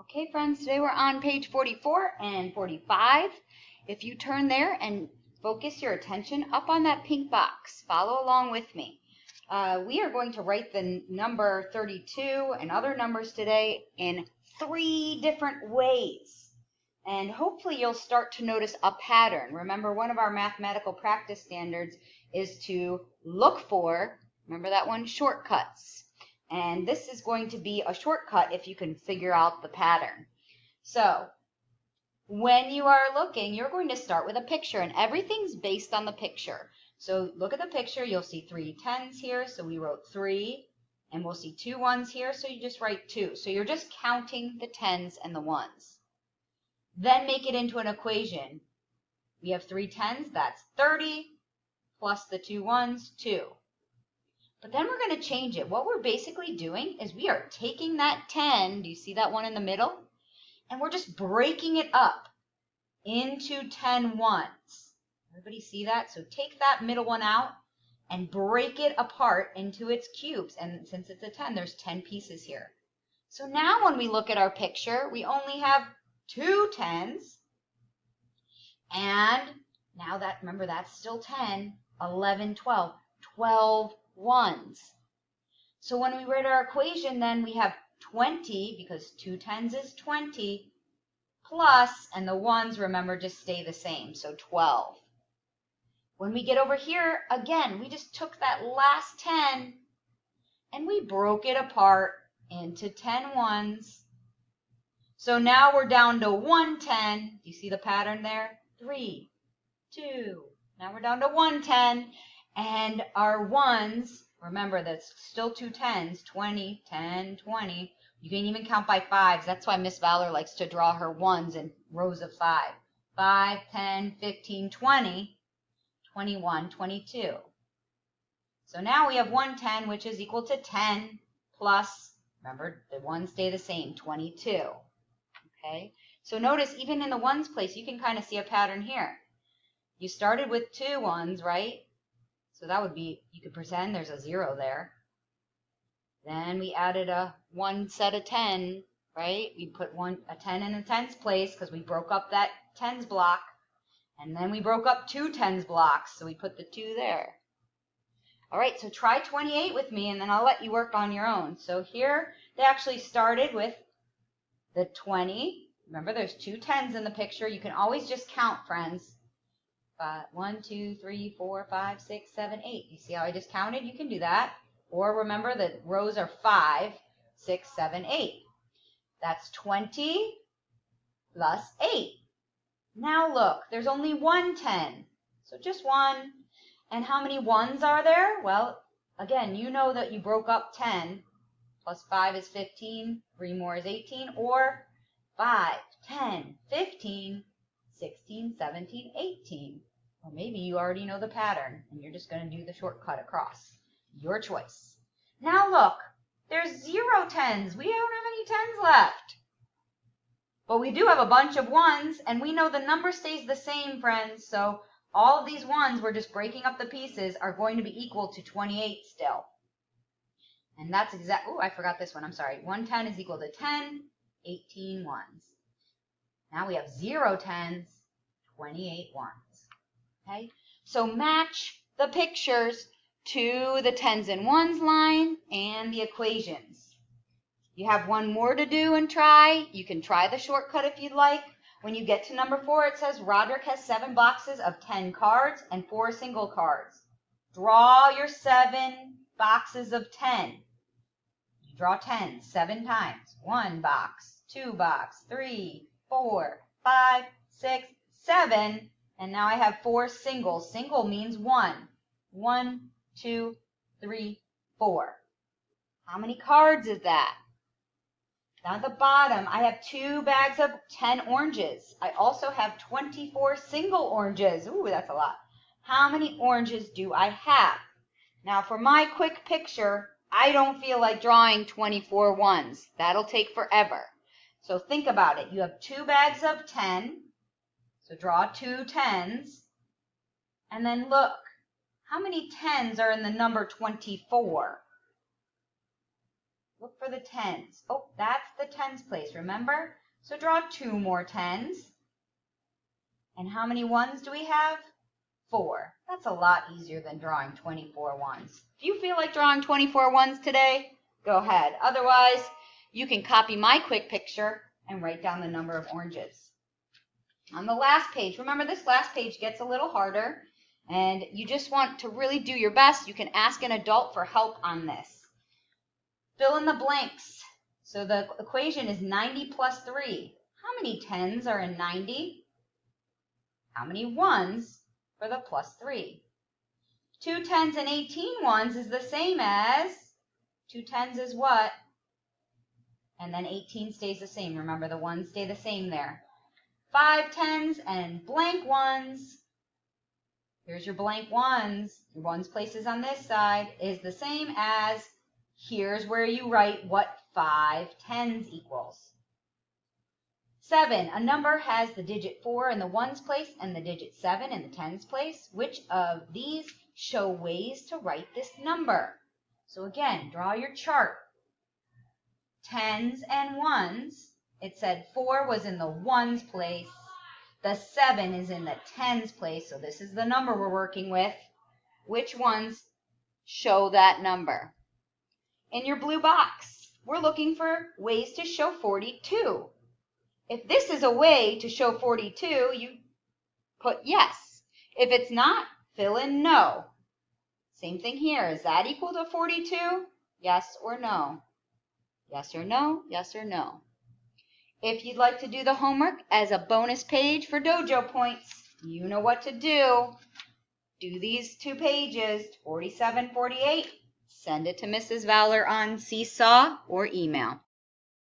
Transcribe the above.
Okay, friends, today we're on page 44 and 45. If you turn there and focus your attention up on that pink box, follow along with me. We are going to write the number 32 and other numbers today in 3 different ways. And hopefully you'll start to notice a pattern. Remember, one of our mathematical practice standards is to look for, remember that one, shortcuts. And this is going to be a shortcut if you can figure out the pattern. So when you are looking, you're going to start with a picture, and everything's based on the picture. So look at the picture. You'll see 3 tens here, so we wrote 3. And we'll see 2 ones here, so you just write 2. So you're just counting the tens and the ones. Then make it into an equation. We have 3 tens, that's 30, plus the 2 ones, 2. But then we're going to change it. What we're basically doing is we are taking that 10, do you see that one in the middle? And we're just breaking it up into 10 ones. Everybody see that? So take that middle one out and break it apart into its cubes. And since it's a 10, there's 10 pieces here. So now when we look at our picture, we only have 2 tens. And now that, remember, that's still 10, 11, 12, 12 ones. So when we write our equation, then we have 20, because 2 tens is 20, plus, and the ones, remember, just stay the same, so 12. When we get over here, again, we just took that last 10, and we broke it apart into 10 ones. So now we're down to 1 10. Do you see the pattern there? 3, 2. Now we're down to 1 10. And our ones, remember that's still 2 tens, 20, 10, 20. You can even count by fives. That's why Miss Valor likes to draw her ones in rows of 5. 5, 10, 15, 20, 21, 22. So now we have 1 10, which is equal to 10 plus, remember, the ones stay the same, 22. Okay? So notice even in the ones place, you can kind of see a pattern here. You started with 2 ones, right? So that would be, you could pretend there's a 0 there. Then we added a 1 set of 10, right? We put a 10 in the tens place because we broke up that tens block. And then we broke up 2 tens blocks, so we put the 2 there. All right, so try 28 with me, and then I'll let you work on your own. So here they actually started with the 20. Remember, there's 2 tens in the picture. You can always just count, friends. 1, 2, 3, 4, 5, 6, 7, 8. You see how I just counted? You can do that. Or remember that rows are 5, 6, 7, 8. That's 20 plus 8. Now look, there's only 1 10. So just 1. And how many ones are there? Well, again, you know that you broke up 10. Plus 5 is 15. 3 more is 18. Or 5, 10, 15, 16, 17, 18. Or maybe you already know the pattern and you're just going to do the shortcut across. Your choice. Now look, there's 0 tens. We don't have any tens left. But we do have a bunch of ones, and we know the number stays the same, friends. So all of these ones, we're just breaking up the pieces, are going to be equal to 28 still. And that's exactly, oh, I forgot this one. I'm sorry. 1 10 is equal to 10, 18 ones. Now we have 0 tens, 28 ones. Okay? So match the pictures to the tens and ones line and the equations. You have one more to do and try. You can try the shortcut if you'd like. When you get to number 4, it says Roderick has 7 boxes of 10 cards and 4 single cards. Draw your 7 boxes of 10. You draw 10 7 times. 1 box, 2 box, 3, 4, 5, 6, 7. And now I have 4 singles. Single means 1. 1, 2, 3, 4. How many cards is that? Down at the bottom, I have 2 bags of 10 oranges. I also have 24 single oranges. Ooh, that's a lot. How many oranges do I have? Now, for my quick picture, I don't feel like drawing 24 ones. That'll take forever. So think about it. You have 2 bags of 10. So draw 2 tens. And then look, how many tens are in the number 24? Look for the tens. Oh, that's the tens place, remember? So draw 2 more tens. And how many ones do we have? 4. That's a lot easier than drawing 24 ones. If you feel like drawing 24 ones today, go ahead. Otherwise, you can copy my quick picture and write down the number of oranges. On the last page, remember this last page gets a little harder, and you just want to really do your best. You can ask an adult for help on this. Fill in the blanks. So the equation is 90 plus 3. How many tens are in 90? How many ones for the plus 3? 2 tens and 18 ones is the same as 2 tens is what? And then 18 stays the same. Remember, the ones stay the same there. 5 tens and blank ones. Here's your blank ones. Your ones places on this side is the same as, here's where you write what 5 tens equals. 7. A number has the digit 4 in the ones place and the digit 7 in the tens place. Which of these show ways to write this number? So again, draw your chart. Tens and ones. It said 4 was in the ones place. The 7 is in the tens place, so this is the number we're working with. Which ones show that number? In your blue box, we're looking for ways to show 42. If this is a way to show 42, you put yes. If it's not, fill in no. Same thing here. Is that equal to 42? Yes or no? Yes or no? Yes or no? If you'd like to do the homework as a bonus page for dojo points, you know what to do. Do these 2 pages, 47, 48. Send it to Mrs. Valor on Seesaw or email.